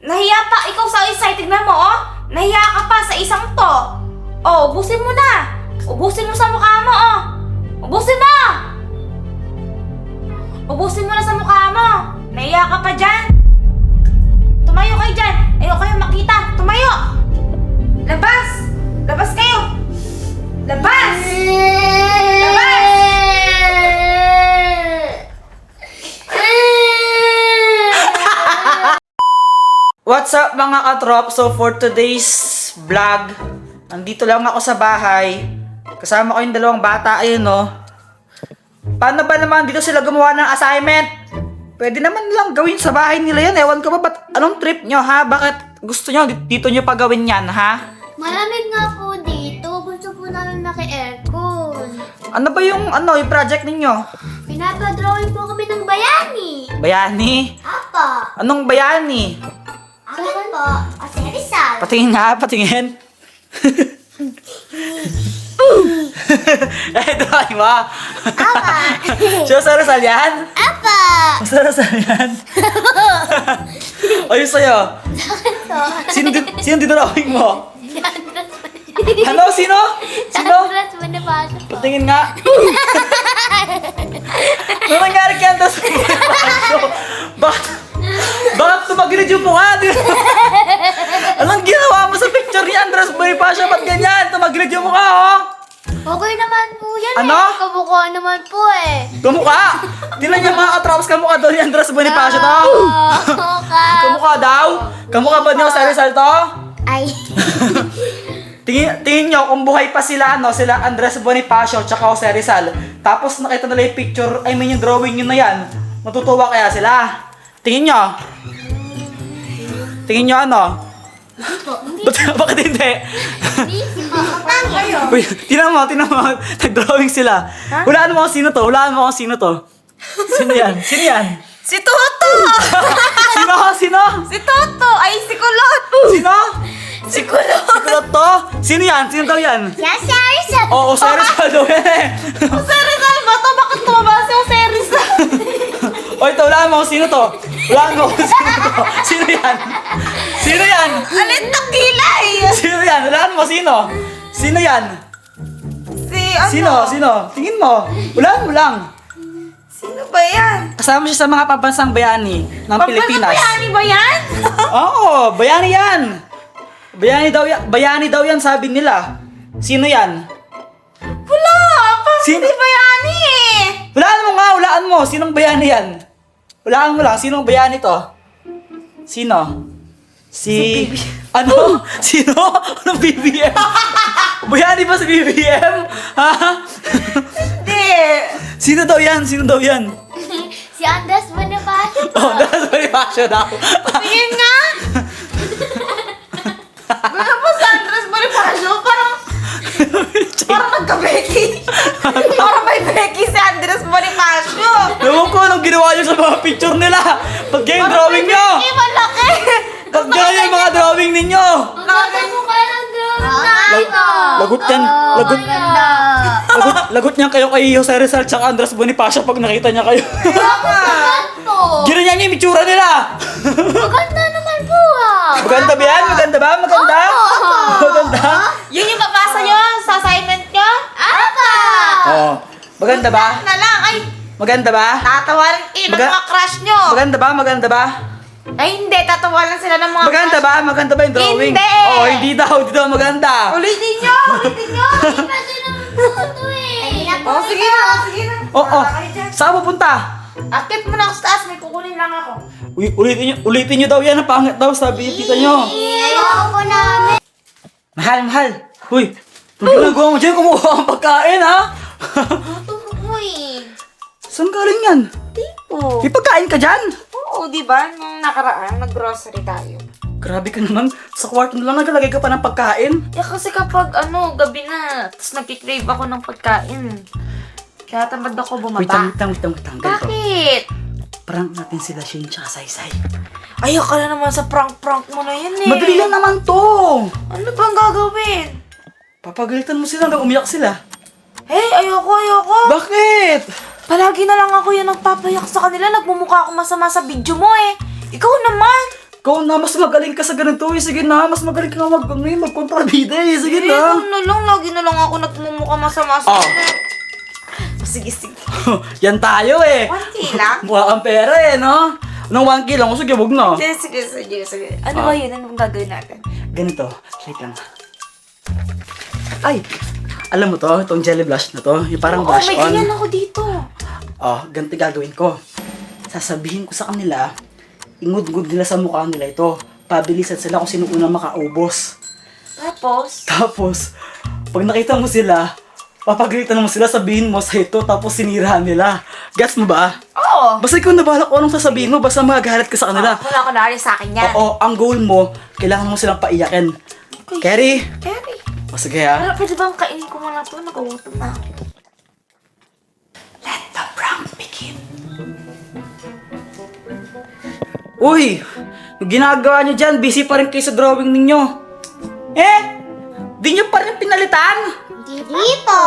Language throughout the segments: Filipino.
Nahiya pa, ikaw sa isa, tignan mo, oh. Nahiya ka pa sa isang to. Oh, ubusin mo na. Ubusin mo sa mukha mo, oh. Ubusin mo! Ubusin mo na sa mukha mo. Nahiya ka pa dyan. Tumayo kayo dyan. Ayaw kayo makita. Tumayo! Labas! Labas kayo! Labas! Labas! What's up mga katrop? So for today's vlog, nandito lang ako sa bahay. Kasama ko yung dalawang bata, ayun no. Paano ba naman dito sila gumawa ng assignment? Pwede naman lang gawin sa bahay nila yan. Ewan ko ba, ba't anong trip nyo ha? Bakit gusto nyo dito nyo pa gawin yan ha? Malamig nga po dito. Gusto po namin maki-aircon. Ano ba yung project ninyo? Pinapadrawing po kami ng bayani. Bayani? Apa? Anong bayani? Akin po. Kasi Rizal. Patingin nga, patingin. Eh, drawing mo. Apa? Siya sa Rizal yan? Apa? Sa Rizal yan? O yung sa'yo? Sino dinrawing mo? Ano? Sino? Sino? Andres Bonifacio po. Patingin nga. Ano nangyari kay Andres Bonifacio? Bakit tumagilid yung mukha? Anong ginawa mo sa picture ni Andres Bonifacio? Ba't ganyan? Tumagilid yung mukha, oh? Okay naman po yan Ano? eh. Kamukha naman po eh. Kamukha! Tingnan niyo mga katraps, kamukha daw ni Andres Bonifacio to. Kamukha daw? Kamukha ba niyo sa Rizal to? Ay. Tingin nyo kung buhay pa sila, no? Sila Andres Bonifacio tsaka Jose Rizal. Tapos nakita nila yung picture, I mean yung drawing yun na yan. Matutuwa kaya sila? Tingin nyo? Tingin nyo ano? Bakit hindi? Uy, tinan mo, nag-drawing sila. Hulaan mo kung sino to, Sino yan? Si Toto! Sino? Si Toto! Ay, si Kulot! Sino? Si Kulot! Si Kulot to? Sino yan? Sino daw yan? Yan si Rizal. Oo, Jose Rizal daw yan eh. Jose Rizal ba to? Bakit tumaba si Jose Rizal? O ito, hulaan mo kung sino to. Hulaan mo kung sino to. Sino yan? Sino yan? Alin takilay! Sino yan? Hulaan mo, sino? Sino yan? Si ano? Sino? Tingin mo. Hulaan mo lang. Sino ba yan? Kasama siya sa mga pambansang bayani ng Pilipinas. Bayani ba yan? Oo, bayani yan. Bayani daw yan sabi nila. Sino yan? Wala! Parang Sino? hindi bayani eh! Hulaan mo. Sinong bayani yan? Hulaan mo lang, sinong bayani to? Sino? Ano? Sino? Anong BBM? Bayani ba sa BBM? Ha? Hindi! Sino daw yan? Si Andres Bonifacio po. Oh, that's very fashion daw. Tingin nga! Gano'n po sa Andres Bonifacio? Parang nagka-Becky. Parang may Becky si Andres Bonifacio. Ewan ko anong ginawa niyo sa mga picture nila. Pag ganyan drawing niyo. Eh, malaki! Pag ganyan yung mga drawing ninyo. Kamukha ng drawing na ito. Lagot yan. Lagot niyan kayo kay Jose Rizal tsaka Andres Bonifacio pag nakita niya kayo. Ganto. Ginanyan niya yung itsura nila. Maganda naman po ah. Maganda ba yan? Maganda ba? Maganda? Maganda? Yun yung papasa nyo sa assignment nyo? Apa? Oo. Maganda ba? Na lang, ay! Maganda ba? Tatawanan kayo ng Maga- mga crush nyo. Maganda ba? Ay, hindi. Tatawanan sila ng mga Maganda crush. ba? Maganda ba yung drawing? Hindi. Oo, hindi daw maganda. Ulitin nyo! Pwede naman po ito eh. Oh, sige na. Oo. Wala kayo dyan. Saan pupunta? Akit mo na ako sa taas. May kukunin lang ako. Ulitin nyo daw yan. Ang pangit daw, sabi yung tita nyo. Ayaw ko namin. Mahal. Uy, ano ginagawa mo dyan? Kumuha ang pagkain, ha? Uy. Saan galing yan? Tipo. May pagkain ka dyan? Oo, di ba? Nung nakaraan, nag-grocery tayo. Grabe ka naman. Sa kwarto na lang nagalagay ka pa ng pagkain. Eh, kasi kapag gabi na, tapos nagkikrave ako ng pagkain. Kaya tamad ako bumaba. Wait lang. Ganito. Bakit? Prank natin sila Shane tsaka Saysay. Ayok ka na naman sa prank-prank mo na yan eh. Madali lang naman to. Ano bang gagawin? Papagalitan mo sila hanggang umiyak sila. Hey, ayoko. Bakit? Palagi na lang ako yung nagpapayak sa kanila. Nagmumukha ako masama sa video mo eh. Ikaw naman. Ikaw na, mas magaling ka sa ganito eh. Sige na, mas magaling ka nga magkontrabida eh. Sige na. Lagi na lang ako nagmumukha masama sa Oh. Sige, sige. Yan tayo eh. 1K lang? Mukha kang pera eh, no? Nang 1K lang, sige, wag na. Sige. Ano ba yun? Anong gagawin natin? Ganito, wait lang. Ay! Alam mo to, itong jelly blush na to, yung parang blush may on. ganyan ako dito. Oh, ganito gagawin ko. Sasabihin ko sa kanila, ingud-ngud nila sa mukha nila ito. Pabilisan sila kung sino unang makaubos. Tapos, pag nakita mo sila, papagalitan mo sila, sabihin mo sa ito, tapos sinira nila. Gets mo ba? Oo. Basta ikaw nabalak ko anong sasabihin mo, basta magagalit ka sa kanila. Wala ko na sa akin yan. Oo, ang goal mo, kailangan mo silang paiyakin. Carry? Carry. O sige ha. Pero pwede bang kainin ko muna ito? Nakagutom na ako. Let the prank begin. Uy! Yung ginagawa nyo dyan, busy pa rin kayo sa drawing ninyo. Eh! Di nyo pa rin pinalitan? Hindi po.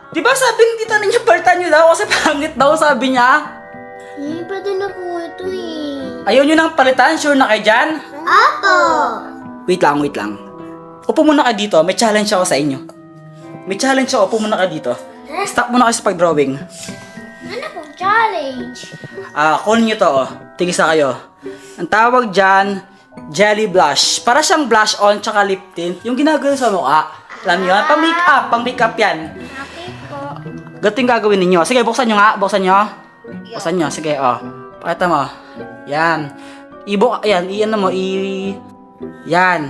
Di ba sabi ng tita ninyo, palitan nyo daw kasi pangit daw sabi niya? Pwede na po ito eh. Ayaw nyo nang palitan? Sure na kayo dyan? Apo. Wait lang. Upo muna ka dito, may challenge ako sa inyo. May challenge ako, upo muna ka dito. Stop muna kayo sa pag-drawing. Ano pong challenge? Kunin nyo to, oh. Tigisa kayo. Ang tawag dyan, jelly blush. Para siyang blush on tsaka lip tint. Yung ginagano sa mukha. Alam nyo? Pang-makeup yan. Okay po. Ganito yung gagawin ninyo. Sige, buksan nyo nga. Buksan nyo. Sige, oh. Pakita mo. Yan. Iyan mo. Yan.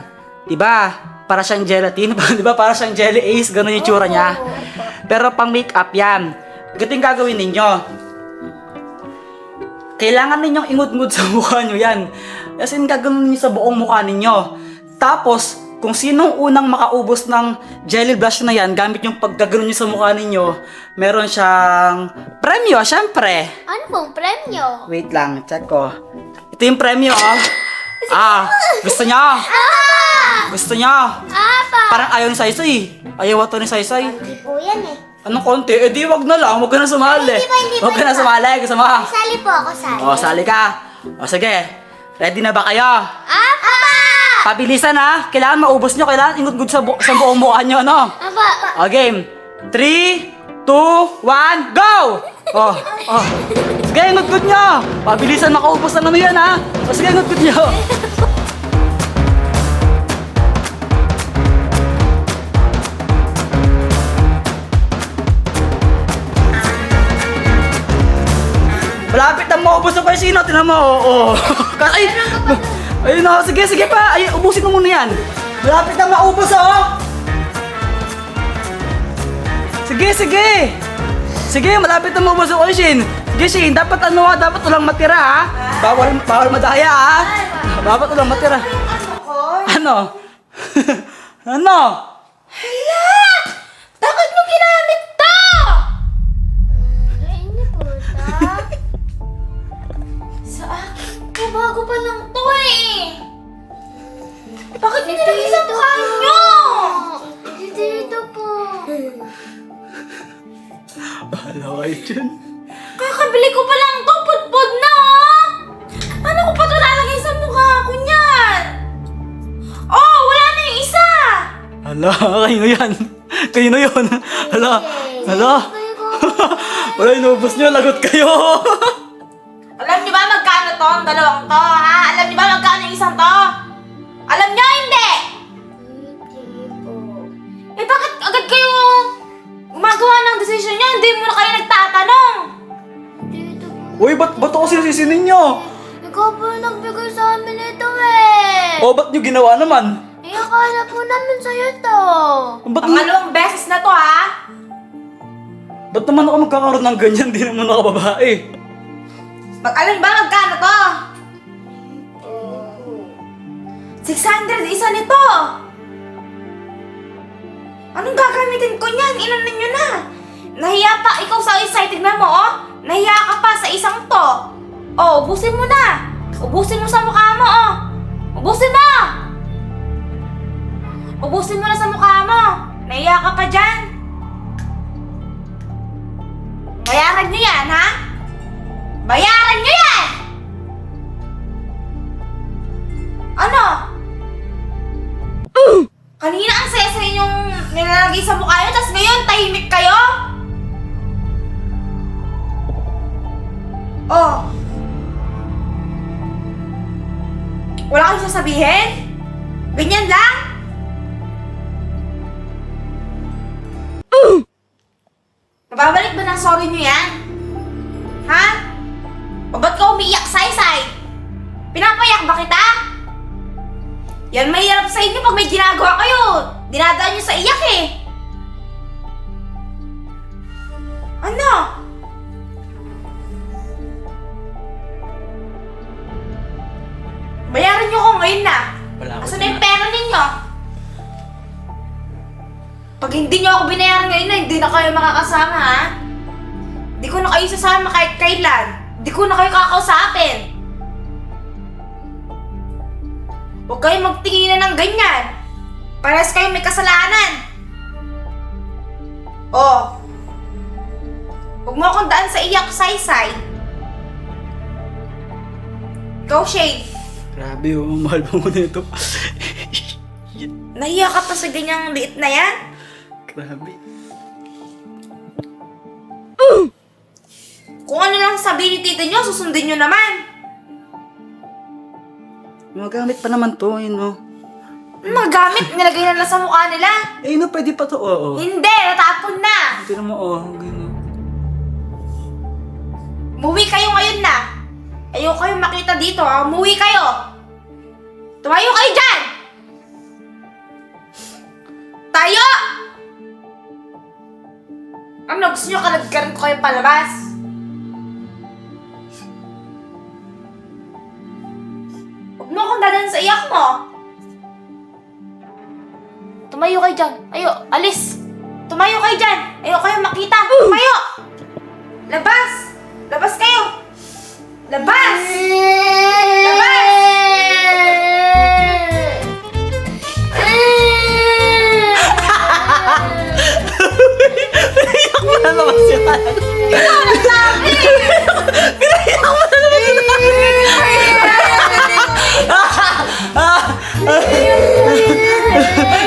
Diba? Para siyang gelatin. Diba? Para siyang jelly ace. Ganun yung tsura niya. Pero pang makeup yan. Ganito yung gagawin ninyo. Kailangan ninyong ingud-ngud sa mukha nyo yan. As in, gagawin ninyo sa buong mukha ninyo. Tapos, kung sinong unang makaubos ng jelly blush na yan, gamit yung paggagano nyo sa mukha ninyo, meron siyang premyo, syempre. Ano pong premyo? Wait lang, check ko. Ito yung premyo, oh. Gusto nyo? Gusto nyo? Apa. Parang ayaw ni Saysay. Ayaw ito ni Saysay. Hindi po yan eh. Anong konti? Eh di wag na lang, wag ka na sumali. Hindi pa. Wag ka na sumali, gusto mo? Sali po ako, sali. O, sali ka. O, sige. Ready na ba kayo? Apa. Pabilisan ha. Kailangan maubos nyo. Kailangan ingud-ngud sa buong mukha nyo, no? Apa. O, game. 3, 2, 1, go! O. Sige, ingud-ngud nyo. Pabilisan makaubos ng ano yan, ha? O, sige, ingud-ngud nyo. Malapit na maubos na pa yung sino. Tinan mo, oo. Ay, ayun na. Sige pa. Ay, ubusin mo muna yan. Malapit na maubos, oh. Sige, malapit na maubos ako, Shin. Sige, Shin, dapat walang matira, ha? Bawal madaya, ha? Dapat walang matira. Ano? Ano? Hala! Bakit mo ginamit to? Hindi po ito. Sa akin, bago pa lang to eh. Bakit nilagay sa mukha nyo? Dito po. Bahala kayo dyan. Kakabili ko pa lang to, pudpud na oh! Ano ko pa ito lalagay sa mukha ko niyan? Oh, wala na yung isa! Hala, kayo na yan. Kayo na yun. Hala. Wala, inubos nyo. Lagot kayo. Alam niyo ba magkano to, ang dalawang to, ha? Alam niyo ba magkano yung isang to? Alam niyo, hindi! Hindi po. Eh, bakit agad kayo gumagawa ng decision niyo? Hindi mo na kayo nagtatanong! Dito po. Uy, ba't ako sinisisi ninyo? Ikaw po nagbigay sa amin ito eh. O, ba't nyo ginawa naman? Eh, akala po namin sa'yo to. Ba't, Pangalawang beses na to, ha? ba't naman ako magkakaroon ng ganyan? Di naman ako babae. Alam niyo ba magkano to? 600 isa nito! Anong gagamitin ko niyan? Ilan ninyo na? Nahiya pa ikaw sa isa, tignan mo, oh! Nahiya ka pa sa isang to! Oh, ubusin mo na! Ubusin mo sa mukha mo, oh! Ubusin mo! Ubusin mo na sa mukha mo! Nahiya ka pa dyan! Bayaran niyo yan, ha? Bayaran niyo yan! nilalagay sa mukha nyo, tapos ngayon, tahimik kayo? Oh. Wala kayong sasabihin? Ganyan lang? Mababalik ba ng sorry nyo yan? Ha? O ba't ka umiiyak, Saysay? Pinapayak ba kita? Yan mahirap sa inyo pag may ginagawa kayo. Dinadaan nyo sa iyak eh. Ano? Bayaran nyo ko ngayon na. Wala ako Asan na yung pera ninyo? Pag hindi nyo ako binayaran ngayon na, hindi na kayo makakasama ha? Hindi ko na kayo sasama kahit kailan. Hindi ko na kayo kakausapin. Huwag kayo magtinginan ng ganyan. Parehas kayo may kasalanan. Oh. Huwag mo akong daan sa iyak, Saysay. Ikaw, Shane. Grabe, oh, mahal pa mo na ito. Nahiya ka pa sa ganyang liit na yan? Grabe. Kung ano lang sabihin ni tita nyo, susundin nyo naman. Magamit pa naman to, yun, oh. Mga gamit, nilagay na lang sa mukha nila. Eh, no, pwede pa to, oo. Hindi, natapon na. Hindi naman, oh. Ganun. Umuwi kayo ngayon na. Ayoko kayong makita dito, ha? Umuwi kayo. Tumayo kayo dyan! Tayo! Ano, gusto nyo kalagkaran ko kayo palabas? Huwag mo akong dadan sa iyak mo. Tumayo kayo dyan. Ayo, alis. Tumayo kayo dyan. Ayoko kayong makita. Tumayo! Labas! Labas kayo! Labas! Labas! Pinayak mo na naman sila. Ikaw nagsabi! Pinayak mo na naman sila.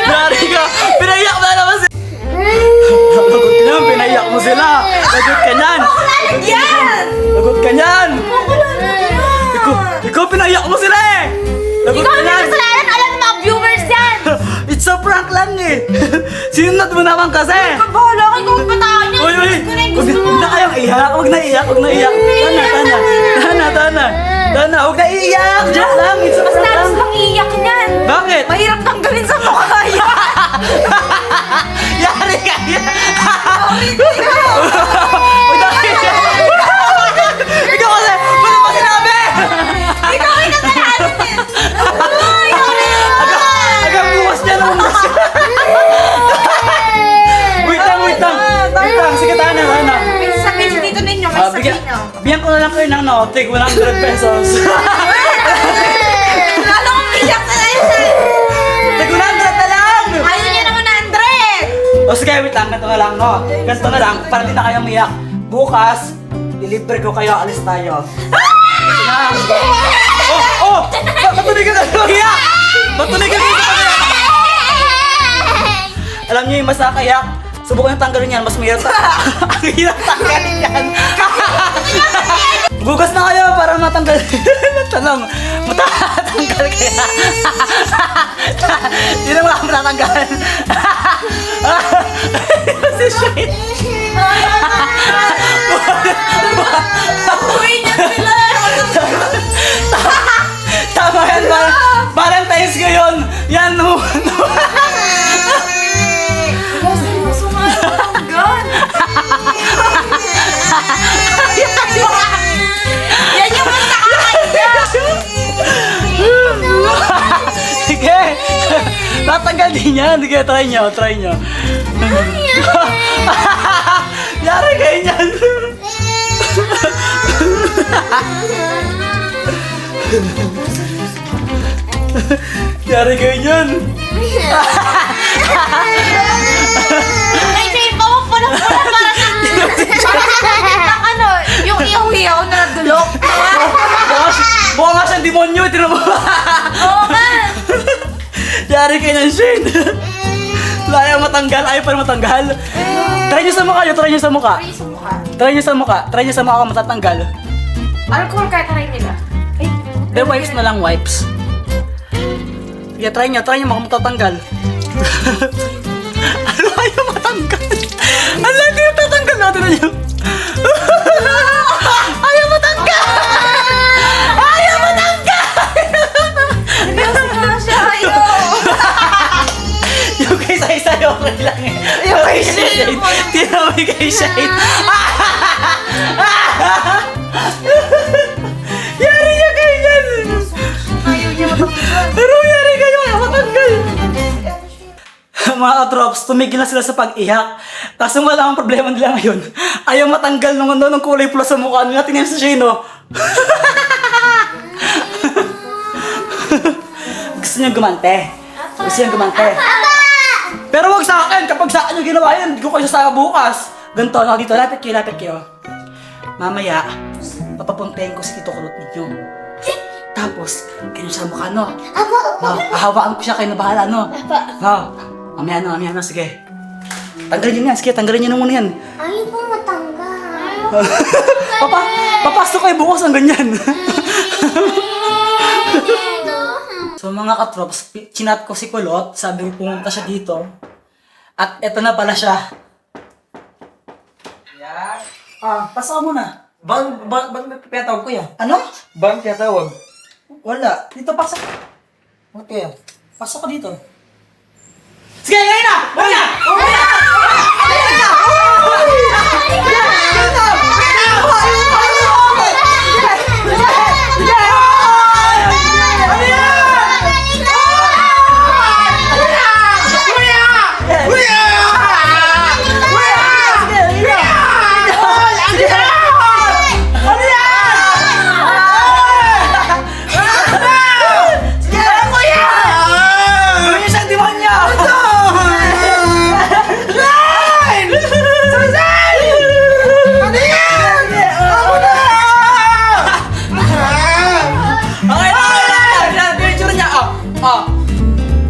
Yari ka! Pinayak mo na naman sila. Lagot ka naman, pinayak mo sila. Lagot ka nyan. Yan! Lagot ka nyan. Makulan na yan! Ikaw pinayak mo sila eh. Lagot Ikaw ka ang nyan. may kasalanan! Alam ng mga viewers yan! It's a prank lang eh. Sinunod mo naman kasi. Bahala kayo kung pataan niya! Uy, uy! Ko na yung Huwag gusto mo! na kayong iyak, huwag na iyak, huwag na iyak. Tana, huwag na iiyak. Diyan lang, it's a Mas prank labis lang. pang iiyak niyan! Bakit? Mahirap tanggalin sa mukha yan! Yari ka yan. Uy, dahil. Ikaw kasi, paano mo sinabi? Ikaw ay kasalanan din! Hanggang bukas niya na umas ka. Wait lang. Sige, Tana. May sasabihin si Tito ninyo, may sasabihin nyo. Bigyan ko na lang kayo ng tig 100 pesos. Lalo kong iyak na yan! Tig 100 na lang! Ayaw niya ng 100! O sige, wait lang. Ganito na lang, no? Ganito na lang, para di na kayo umiyak. Bukas, deliver ko kayo, alis tayo. Sige na. Ba't tumigil ka na umiyak? Ba't tumigil ka na umiyak? Alam niyo yung mas nakakayak, subukan yung tanggalin yan, mas mahirap ang hirap tanggalin yan. Bukas na kayo para matanggal. Tanong, matatanggal kaya? Hindi na mga matatanggal. Si Shane. Uy niya sila! Tama yan, Valentine's ngayon. Yan, no. Seryoso nga yung gun! Yan yung mas nakakaiyak! Sige. Tatanggal din yan. Sige, try nyo. Yari kayo niyan. Yari kayo niyan. Ay, Jane, pumapula-pula para sa ano, yung iyaw-iyaw na nadulok. Mukha nga siyang demonyo. Tira mo. Oo nga! Yari kayo niyan, Shane. Wala, ayaw matanggal. Ayaw pa rin matanggal. Try nyo sa mukha nyo. Try nyo sa mukha. Try sa mukha. Try nyo sa mukha. Try nyo sa mukha kung matatanggal. Alcohol kahit try nila. Ay, De, wipes na lang, wipes. Yeah, try nyo kung matatanggal. Ano, ayaw matanggal. Ano, hindi natatanggal natin na nyo. Ayaw matanggal! Ayaw matanggal! Seryoso nga siya, ayo. Yung kay Sai-Sai, okay lang eh. Yung kay Shane. Tinawi kay Shane. Yari niya kayo yan! Ayaw niya matanggal. Pero yari kayo, ayaw matanggal! Mga katrops, tumigil na sila sa pag-iyak. Kaso wala ang problema nila ngayon. Ayaw matanggal nung kulay pula sa mukha nila. Tingnan sa Shane, oh. Gusto niyo gumante? Gusto niyo gumante? Pero wag sa akin! Kapag sa akin yung ginawa yan, hindi ko kayo sasama bukas. Ganito, no? Dito, lapit kayo. Mamaya, papapuntahin ko si Tito Kulot ninyo. Tapos, ganyan siya mukha, no? No, hahawaan ko siya, kayo na bahala, no? No, mamaya na, sige. Tanggalin niyo yan, sige, tanggalin niyo na muna yan. Ayaw po matanggal. Papasok kayo bukas ang ganyan. So mga katrops, chinat ko si Kulot, sabi ko pumunta siya dito. At eto na pala siya. Yan. Pasok ka muna. Bang pinatawag ko yan? Ano? Bang pinatawag? Wala. Dito, pasok. Okay. Pasok ka dito. Sige, ngayon na! Ngayon na! Ngayon na! Ngayon na!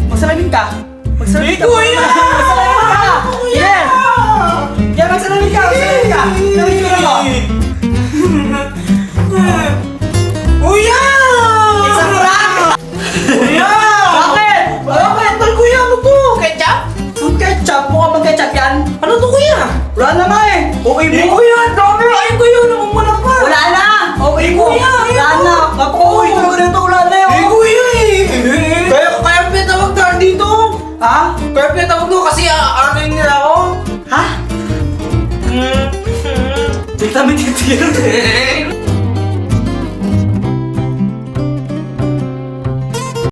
Magsalamin ka. Magsalamin ka. Magsalamin ka. Yes. Yeah, magsalamin ka. Ano yung tsura mo? Kuya! Isang prank! Kuya! Bakit? Bakit? Tal kuya, ano to? Ketchup? Ang ketchup? Mukha bang ketchup yan? Ano to kuya? Wala na nga eh. Okay Eh mo. kuya, dami! Ay kuya, namumula pa! Wala na. Okay mo. kuya, Wala na. Napaka-okay ko ganito. Wala na yun. Eh kuya eh! Kaya pinatawag ka dito! Ha? Kaya pinatawag ko kasi ano yung nila ako? Ha? Tignan mo dito yun.